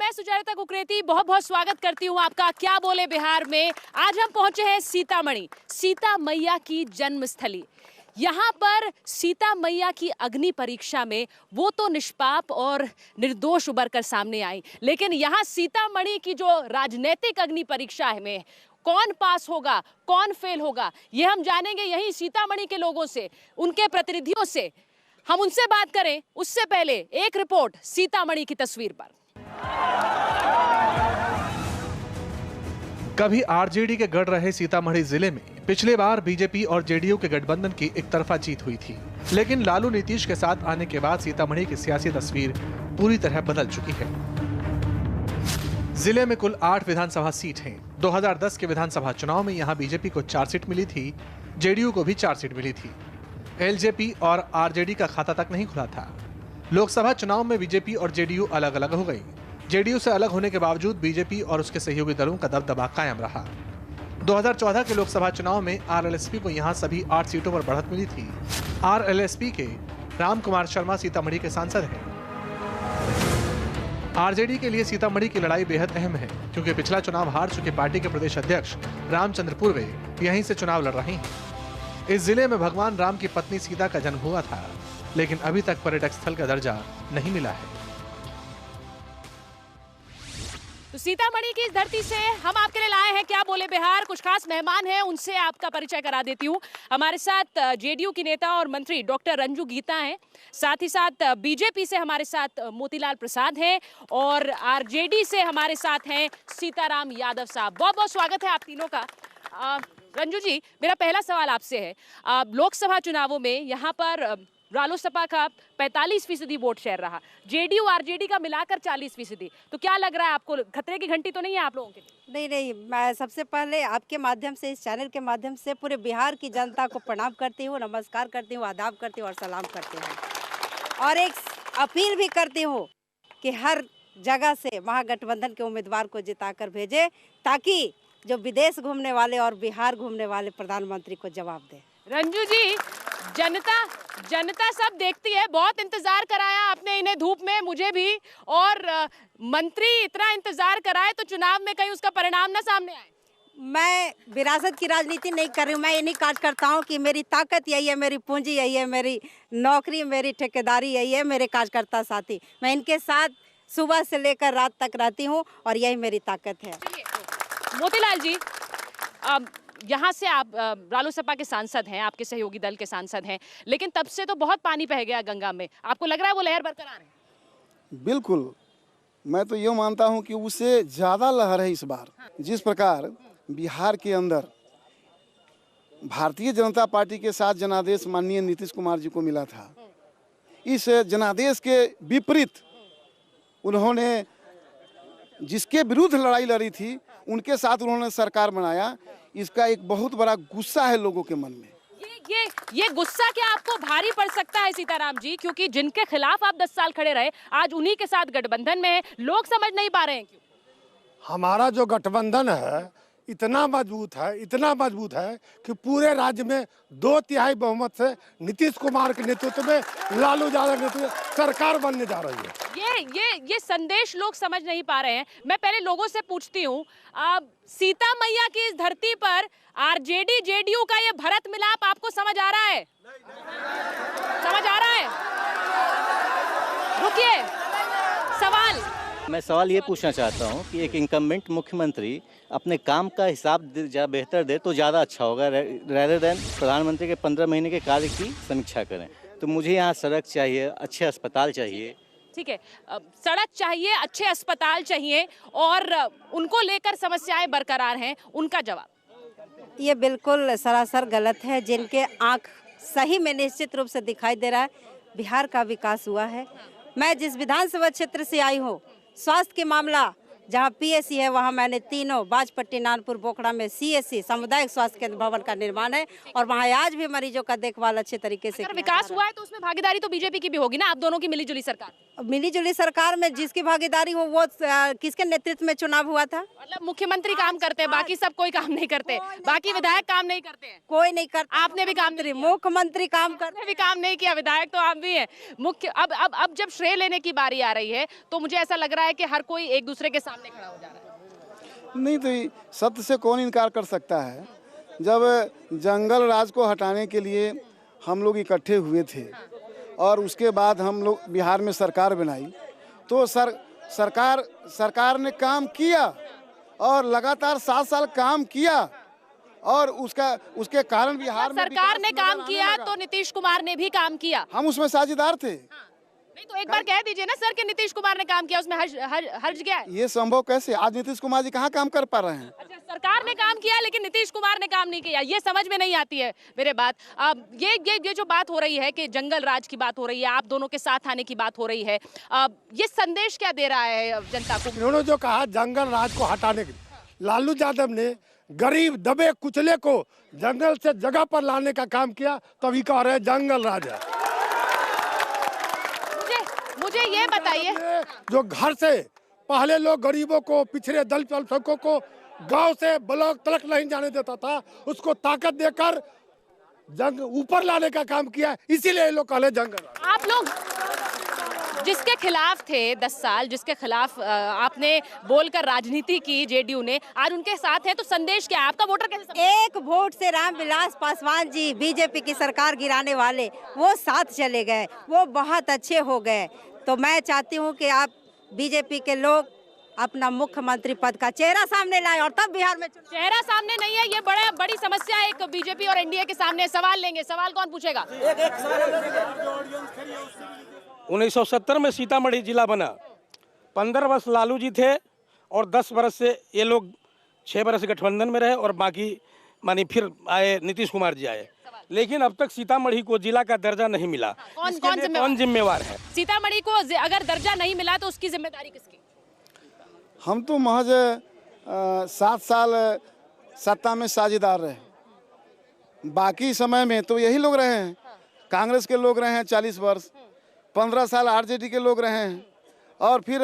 मैं सुचरिता कुकरेती बहुत बहुत स्वागत करती हूँ आपका क्या बोले बिहार में। आज हम पहुंचे हैं सीतामढ़ी, सीता मैया की जन्मस्थली। यहाँ पर सीता मैया की अग्नि परीक्षा में वो तो निष्पाप और निर्दोष उबर कर सामने आई, लेकिन यहाँ सीतामढ़ी की जो राजनीतिक अग्नि परीक्षा में कौन पास होगा कौन फेल होगा ये हम जानेंगे यहीं सीतामढ़ी के लोगों से, उनके प्रतिनिधियों से। हम उनसे बात करें उससे पहले एक रिपोर्ट सीतामढ़ी की तस्वीर पर। कभी आरजेडी के गढ़ रहे सीतामढ़ी जिले में पिछले बार बीजेपी और जेडीयू के गठबंधन की एक तरफा जीत हुई थी, लेकिन लालू नीतीश के साथ आने के बाद सीतामढ़ी की सियासी तस्वीर पूरी तरह बदल चुकी है। जिले में कुल 8 विधानसभा सीट हैं। 2010 के विधानसभा चुनाव में यहां बीजेपी को 4 सीट मिली थी, जेडीयू को भी 4 सीट मिली थी। एलजेपी और आरजेडी का खाता तक नहीं खुला था। लोकसभा चुनाव में बीजेपी और जेडीयू अलग अलग हो गई। जेडीयू से अलग होने के बावजूद बीजेपी और उसके सहयोगी दलों का दबदबा कायम रहा। 2014 के लोकसभा चुनाव में आरएलएसपी को यहां सभी 8 सीटों पर बढ़त मिली थी। आरएलएसपी के राम कुमार शर्मा सीतामढ़ी के सांसद हैं। आरजेडी के लिए सीतामढ़ी की लड़ाई बेहद अहम है, क्योंकि पिछला चुनाव हार चुके पार्टी के प्रदेश अध्यक्ष रामचंद्र पूर्वे यहीं से चुनाव लड़ रहे हैं। इस जिले में भगवान राम की पत्नी सीता का जन्म हुआ था, लेकिन अभी तक पर्यटक स्थल का दर्जा नहीं मिला है। तो सीतामढ़ी की इस धरती से हम आपके लिए लाए हैं क्या बोले बिहार। कुछ खास मेहमान हैं, उनसे आपका परिचय करा देती हूँ। हमारे साथ जेडीयू की नेता और मंत्री डॉक्टर रंजू गीता हैं, साथ ही साथ बीजेपी से हमारे साथ मोतीलाल प्रसाद हैं और आरजेडी से हमारे साथ हैं सीताराम यादव साहब। बहुत बहुत स्वागत है आप तीनों का। रंजू जी, मेरा पहला सवाल आपसे है, लोकसभा चुनावों में यहाँ पर रालोसपा का 45% वोट शेयर रहा, जेडीयू आरजेडी का मिलाकर 40%। तो क्या लग रहा है आपको, खतरे की घंटी तो नहीं है आप लोगों के लिए? नहीं, मैं सबसे पहले आपके माध्यम से, इस चैनल के माध्यम से पूरे बिहार की जनता को प्रणाम करती हूँ, नमस्कार करती हूँ, आदाब करती हूँ और सलाम करती हूँ। और एक अपील भी करती हूँ कि हर जगह से महागठबंधन के उम्मीदवार को जिताकर भेजे, ताकि जो विदेश घूमने वाले और बिहार घूमने वाले प्रधानमंत्री को जवाब दे। रंजू जी, जनता सब देखती है, बहुत इंतजार कराया आपने इन्हें धूप में, मुझे भी, और मंत्री इतना इंतजार कराए तो चुनाव में कहीं उसका परिणाम ना सामने आए। मैं विरासत की राजनीति नहीं कर रही हूँ, मैं ये नहीं काज करता हूँ कि मेरी ताकत यही है, मेरी पूंजी यही है, मेरी नौकरी, मेरी ठेकेदारी यही है, मेरे कार्यकर्ता साथी, मैं इनके साथ सुबह से लेकर रात तक रहती हूँ और यही मेरी ताकत है। मोतीलाल जी, यहाँ से आप रालोसपा के सांसद हैं, आपके सहयोगी दल के सांसद हैं, लेकिन तब से तो बहुत पानी बह गया गंगा में, आपको लग रहा है वो लहर बरकरार है? बिल्कुल, मैं तो ये मानता हूँ कि उससे ज़्यादा लहर है इस बार। जिस प्रकार बिहार के अंदर भारतीय जनता पार्टी के साथ जनादेश माननीय नीतीश कुमार जी को मिला था, इस जनादेश के विपरीत उन्होंने जिसके विरुद्ध लड़ाई लड़ी थी उनके साथ उन्होंने सरकार बनाया। इसका एक बहुत बड़ा गुस्सा है लोगों के मन में। ये गुस्सा क्या आपको भारी पड़ सकता है सीताराम जी, क्योंकि जिनके खिलाफ आप 10 साल खड़े रहे आज उन्हीं के साथ गठबंधन में है, लोग समझ नहीं पा रहे हैं क्यों? हमारा जो गठबंधन है इतना मजबूत है कि पूरे राज्य में 2/3 बहुमत से नीतीश कुमार के नेतृत्व में लालू यादव के नेतृत्व में सरकार बनने जा रही है। ये संदेश लोग समझ नहीं पा रहे हैं। मैं पहले लोगों से पूछती हूँ, सीता मैया की इस धरती पर आरजेडी जेडीयू का ये भरत मिलाप आपको समझ आ रहा है? समझ आ रहा है? रुकिए, सवाल ये पूछना चाहता हूँ कि एक इनकम्बेंट मुख्यमंत्री अपने काम का हिसाब बेहतर दे तो ज़्यादा अच्छा होगा, रेदर देन प्रधानमंत्री के 15 महीने के कार्य की समीक्षा करें। तो मुझे यहाँ सड़क चाहिए, अच्छे अस्पताल चाहिए। ठीक है, सड़क चाहिए, अच्छे अस्पताल चाहिए और उनको लेकर समस्याएं बरकरार हैं, उनका जवाब? ये बिल्कुल सरासर गलत है। जिनके आंख सही में निश्चित रूप से दिखाई दे रहा है, बिहार का विकास हुआ है। मैं जिस विधानसभा क्षेत्र से आई हूँ, स्वास्थ्य के मामला जहाँ पीएससी है वहाँ मैंने तीनों बाजपट्टी, नानपुर, बोखड़ा में सीएससी सामुदायिक स्वास्थ्य केंद्र भवन का निर्माण है और वहाँ आज भी मरीजों का देखभाल अच्छे तरीके से अगर विकास हुआ है तो उसमें भागीदारी तो बीजेपी की भी होगी ना, आप दोनों की मिलीजुली सरकार। मिलीजुली सरकार में जिसकी भागीदारी हो वो किसके नेतृत्व में चुनाव हुआ था? मतलब मुख्यमंत्री काम करते हैं, बाकी सब कोई काम नहीं करते, बाकी विधायक काम नहीं करते हैं। कोई नहीं करता। आपने भी काम नहीं किया। मुख्यमंत्री काम करते आपने भी काम नहीं किया, विधायक तो आप भी हैं। मुख्य अब जब श्रेय लेने की बारी आ रही है तो मुझे ऐसा लग रहा है कि हर कोई एक दूसरे के सामने खड़ा हो जा रहा है। नहीं तो सत्य से कौन इनकार कर सकता है। जब जंगल राज को हटाने के लिए हम लोग इकट्ठे हुए थे और उसके बाद हम लोग बिहार में सरकार बनाई तो सरकार ने काम किया और लगातार 7 साल काम किया और उसके कारण बिहार में सरकार ने काम किया तो नीतीश कुमार ने भी काम किया, हम उसमें साझेदार थे। नहीं तो एक बार कह दीजिए ना सर कि नीतीश कुमार ने काम किया, उसमें हर्ज गया है। ये संभव कैसे? आज नीतीश कुमार जी कहाँ काम कर पा रहे हैं? अच्छा, सरकार ने काम किया लेकिन नीतीश कुमार ने काम नहीं किया, ये समझ में नहीं आती है मेरे बात। अब ये जो बात हो रही है कि जंगल राज की बात हो रही है, आप दोनों के साथ आने की बात हो रही है, ये संदेश क्या दे रहा है जनता को? इन्होंने जो कहा जंगल राज को हटाने के लिए, लालू यादव ने गरीब दबे कुचले को जंगल से जगह पर लाने का काम किया, तभी कह रहे जंगल राज है। मुझे ये बताइए, जो घर से पहले लोग गरीबों को, पिछड़े दलित अल्पसंख्यकों को गांव से ब्लॉक तक नहीं जाने देता था, उसको ताकत देकर जंग ऊपर लाने का काम किया, इसीलिए ये लोग कहले जंगल। आप लोग जिसके खिलाफ थे 10 साल, जिसके खिलाफ आपने बोलकर राजनीति की जेडीयू ने, आज उनके साथ है तो संदेश क्या है आपका? वोटर कैसे एक वोट से रामविलास पासवान जी बीजेपी की सरकार गिराने वाले वो साथ चले गए, वो बहुत अच्छे हो गए। तो मैं चाहती हूँ कि आप बीजेपी के लोग अपना मुख्यमंत्री पद का चेहरा सामने लाए और तब बिहार में चेहरा सामने नहीं है, ये बड़ी समस्या है एक बीजेपी और एनडीए के सामने। सवाल लेंगे, सवाल कौन पूछेगा? 1970 में सीतामढ़ी जिला बना, 15 वर्ष लालू जी थे और 10 वर्ष से ये लोग 6 वर्ष गठबंधन में रहे और बाकी मानी फिर आए नीतीश कुमार जी आए, लेकिन अब तक सीतामढ़ी को जिला का दर्जा नहीं मिला। कौन जिम्मेवार है? सीतामढ़ी को अगर दर्जा नहीं मिला तो उसकी जिम्मेदारी किसकी? हम तो महज 7 साल सत्ता में साझेदार रहे, बाकी समय में तो यही लोग रहे हैं। कांग्रेस के लोग रहे हैं 40 वर्ष, 15 साल आरजेडी के लोग रहे हैं और फिर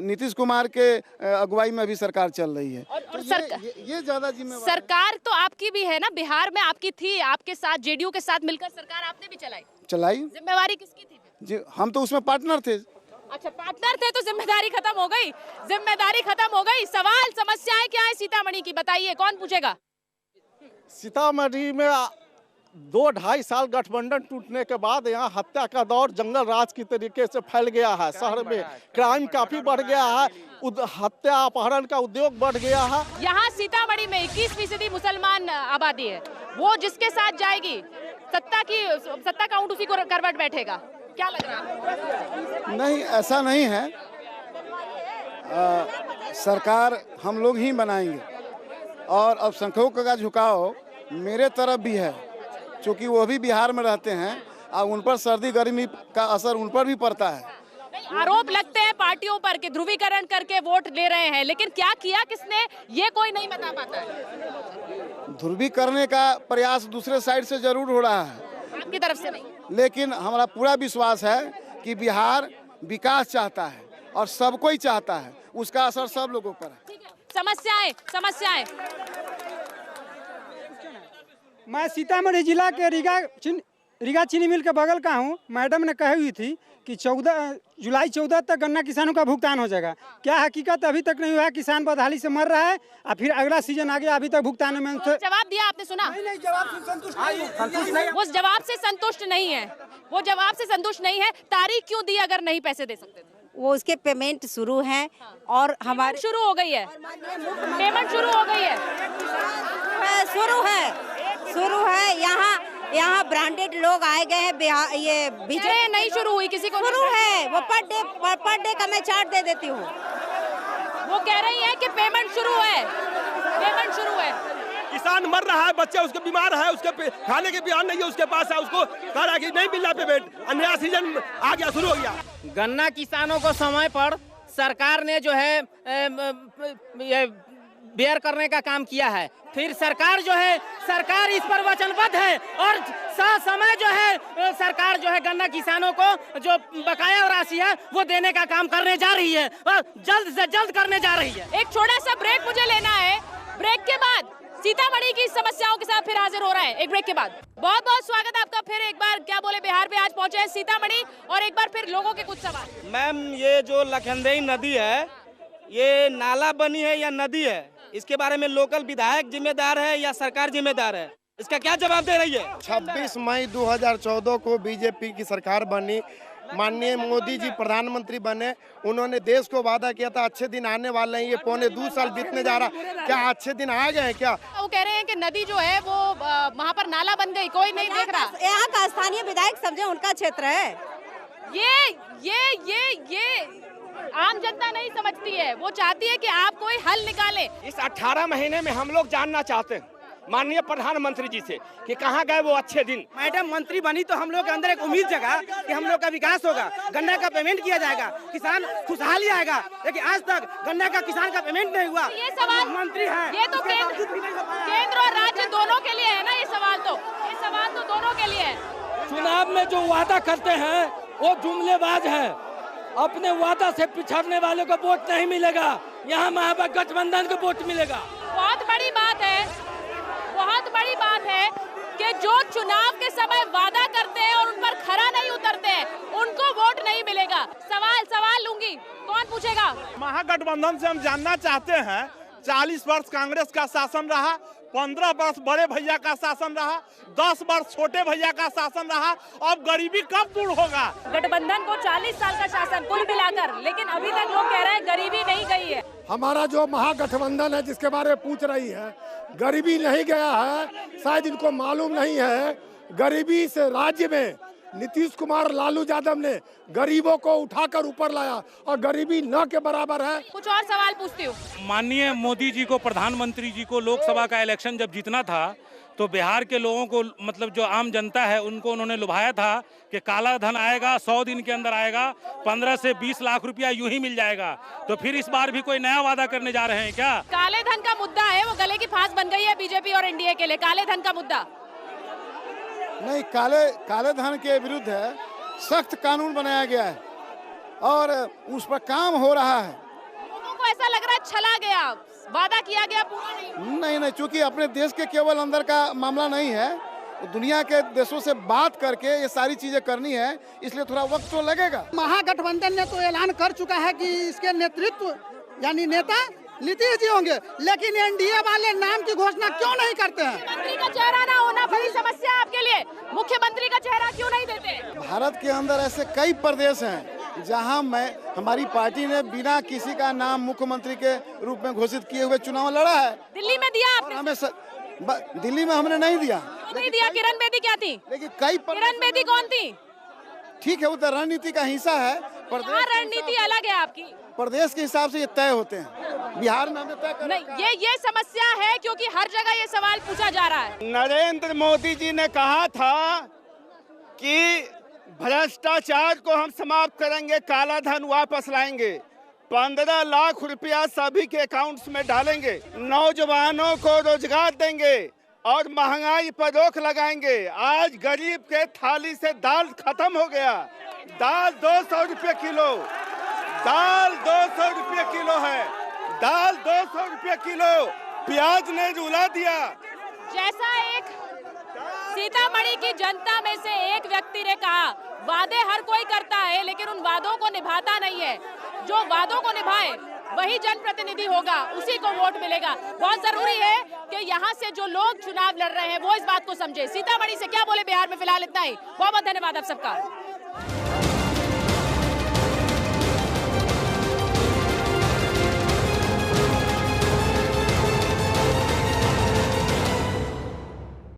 नीतीश कुमार के अगुवाई में भी सरकार चल रही है। और ये ज्यादा जिम्मेवार सरकार तो आपकी भी है ना, बिहार में आपकी थी, आपके साथ जेडीयू के साथ मिलकर सरकार आपने भी चलाई। जिम्मेवारी किसकी थी जी? हम तो उसमें पार्टनर थे। अच्छा, पार्टनर थे तो जिम्मेदारी खत्म हो गई, सवाल समस्याएं क्या है सीतामढ़ी की बताइए, कौन पूछेगा? सीतामढ़ी में 2-2.5 साल गठबंधन टूटने के बाद यहाँ हत्या का दौर जंगल राज की तरीके से फैल गया है। शहर में क्राइम काफी बढ़ गया है, हत्या अपहरण का उद्योग बढ़ गया है। यहाँ सीतामढ़ी में 21% मुसलमान आबादी है, वो जिसके साथ जाएगी सत्ता का ऊँट उसी को करवट बैठेगा, क्या लग रहा है? नहीं, ऐसा नहीं है। सरकार हम लोग ही बनाएंगे और अल्पसंख्यकों का झुकाव मेरे तरफ भी है, क्योंकि वो भी बिहार में रहते हैं और उन पर सर्दी गर्मी का असर उन पर भी पड़ता है। आरोप लगते हैं पार्टियों पर कि ध्रुवीकरण करके वोट ले रहे हैं, लेकिन क्या किया किसने ये कोई नहीं बता पाता है। ध्रुवीकरण का प्रयास दूसरे साइड से जरूर हो रहा है, आपकी तरफ से नहीं, लेकिन हमारा पूरा विश्वास है कि बिहार विकास चाहता है और सबको ही चाहता है, उसका असर सब लोगों पर है। समस्याएं मैं सीतामढ़ी जिला के रीगा चीनी मिल के बगल का हूँ। मैडम ने कही हुई थी कि जुलाई 14 तक गन्ना किसानों का भुगतान हो जाएगा। क्या हकीकत अभी तक नहीं हुआ है? किसान बदहाली से मर रहा है और फिर अगला सीजन आ गया, अभी तक भुगतान में जवाब दिया आपने सुना? नहीं, जवाब से संतुष्ट नहीं। वो जवाब से संतुष्ट नहीं है। तारीख क्यों दी अगर नहीं पैसे दे सकते थे? वो उसके पेमेंट शुरू हैं और हमारे शुरू हो गई है, पेमेंट शुरू हो गई है, शुरू है। यहाँ ब्रांडेड लोग आए गए हैं बिहार, ये बीजेपी नहीं शुरू हुई, किसी को शुरू है। वो पर डे का मैं चार्ट दे देती हूँ। वो कह रही है कि पेमेंट शुरू है। किसान मर रहा है, बच्चे उसके बीमार है, उसके खाने के बिहार नहीं है उसके पास है, उसको कह रहा है कि नहीं मिल रहा पेमेंट, नया सीजन आ गया, शुरू हो गया। गन्ना किसानों को समय पर सरकार ने जो है ये बेयर करने का काम किया है। फिर सरकार जो है, सरकार इस पर वचनबद्ध है और समय जो है सरकार जो है गन्ना किसानों को जो बकाया राशि है वो देने का काम करने जा रही है और जल्द से जल्द करने जा रही है। एक छोटा सा ब्रेक मुझे लेना है, ब्रेक के बाद सीतामढ़ी की समस्याओं के साथ फिर हाजिर हो रहे हैं एक ब्रेक के बाद। बहुत बहुत स्वागत आपका फिर एक बार क्या बोले बिहार में आज पहुंचे हैं सीतामढ़ी और एक बार फिर लोगों के कुछ सवाल। मैम, ये जो लखनदेई नदी है ये नाला बनी है या नदी है, इसके बारे में लोकल विधायक जिम्मेदार है या सरकार जिम्मेदार है, इसका क्या जवाब दे रही है? 26 मई 2014 को बीजेपी की सरकार बनी, माननीय मोदी जी प्रधानमंत्री बने, उन्होंने देश को वादा किया था अच्छे दिन आने वाले हैं। ये पौने 2 साल बीतने जा रहा, क्या अच्छे दिन आ गए हैं क्या? वो कह रहे हैं कि नदी जो है वो वहाँ पर नाला बन गई, कोई नहीं देख रहा। यहाँ का स्थानीय विधायक समझे उनका क्षेत्र है। ये आम जनता नहीं समझती है, वो चाहती है कि आप कोई हल निकालें। इस 18 महीने में हम लोग जानना चाहते हैं माननीय प्रधानमंत्री जी से कि कहाँ गए वो अच्छे दिन। मैडम मंत्री बनी तो हम लोग के अंदर एक उम्मीद जगा कि हम लोग का विकास होगा, गन्ना का पेमेंट किया जाएगा, किसान खुशहाली आएगा, लेकिन आज तक गन्ना का किसान का पेमेंट नहीं हुआ। ये सवाल मंत्री है, ये तो केंद्र और राज्य दोनों के लिए है ना, ये सवाल तो दोनों के लिए है। चुनाव में जो वादा करते हैं वो जुमलेबाज है, अपने वादा से पिछड़ने वाले को वोट नहीं मिलेगा, यहाँ महागठबंधन को वोट मिलेगा। बहुत बड़ी बात है कि जो चुनाव के समय वादा करते हैं और उन पर खरा नहीं उतरते हैं उनको वोट नहीं मिलेगा। सवाल लूंगी, कौन पूछेगा? महागठबंधन से हम जानना चाहते हैं, 40 वर्ष कांग्रेस का शासन रहा, 15 वर्ष बड़े भैया का शासन रहा, 10 वर्ष छोटे भैया का शासन रहा, अब गरीबी कब दूर होगा? गठबंधन को 40 साल का शासन कुल मिलाकर, लेकिन अभी तक लोग कह रहे हैं गरीबी नहीं गई है। हमारा जो महागठबंधन है जिसके बारे में पूछ रही है, गरीबी नहीं गया है, शायद इनको मालूम नहीं है। गरीबी से राज्य में नीतीश कुमार लालू यादव ने गरीबों को उठाकर ऊपर लाया और गरीबी न के बराबर है। कुछ और सवाल पूछती हूँ। माननीय मोदी जी को, प्रधानमंत्री जी को लोकसभा का इलेक्शन जब जीतना था तो बिहार के लोगों को, मतलब जो आम जनता है उनको उन्होंने लुभाया था कि काला धन आएगा, 100 दिन के अंदर आएगा, 15 से 20 लाख रुपया यूं ही मिल जाएगा। तो फिर इस बार भी कोई नया वादा करने जा रहे हैं क्या? काले धन का मुद्दा है, वो गले की फांस बन गई है बीजेपी और एनडीए के लिए। काले धन का मुद्दा नहीं, काले धन के विरुद्ध है, सख्त कानून बनाया गया है और उस पर काम हो रहा है। लोगों को ऐसा लग रहा है छला गया, वादा किया गया पूरा नहीं, चूंकि अपने देश के केवल अंदर का मामला नहीं है, दुनिया के देशों से बात करके ये सारी चीजें करनी है, इसलिए थोड़ा वक्त तो लगेगा। महागठबंधन ने तो ऐलान कर चुका है कि इसके नेतृत्व यानी नेता नीतीश जी होंगे, लेकिन एनडीए वाले नाम की घोषणा क्यों नहीं करते हैं? मुख्यमंत्री का चेहरा ना होना बड़ी समस्या आपके लिए, मुख्यमंत्री का चेहरा क्यों नहीं देते? भारत के अंदर ऐसे कई प्रदेश हैं जहां हमारी पार्टी ने बिना किसी का नाम मुख्यमंत्री के रूप में घोषित किए हुए चुनाव लड़ा है। दिल्ली में दिया आपने? हमें दिल्ली में हमने नहीं दिया। नहीं दिया। किरण बेदी क्या थी? लेकिन कई किरण बेदी कौन थी? ठीक है, वो तो रणनीति का हिस्सा है। रणनीति अलग है आपकी, प्रदेश के हिसाब से ये तय होते हैं। बिहार में हमने तय नहीं, ये समस्या है क्योंकि हर जगह ये सवाल पूछा जा रहा है। नरेंद्र मोदी जी ने कहा था कि भ्रष्टाचार को हम समाप्त करेंगे, काला धन वापस लाएंगे, 15 लाख रुपया सभी के अकाउंट्स में डालेंगे, नौजवानों को रोजगार देंगे और महंगाई पर रोक लगाएंगे। आज गरीब के थाली से दाल खत्म हो गया, दाल 200 रुपये किलो, दाल 200 रुपये किलो है, दाल 200 रुपये किलो, प्याज ने रुला दिया। जैसा एक सीतामढ़ी की जनता में से एक व्यक्ति ने कहा, वादे हर कोई करता है लेकिन उन वादों को निभाता नहीं है। जो वादों को निभाए वही जनप्रतिनिधि होगा, उसी को वोट मिलेगा। बहुत जरूरी है कि यहाँ से जो लोग चुनाव लड़ रहे हैं वो इस बात को समझे। सीतामढ़ी से क्या बोले बिहार में फिलहाल इतना ही। बहुत बहुत धन्यवाद आप सबका।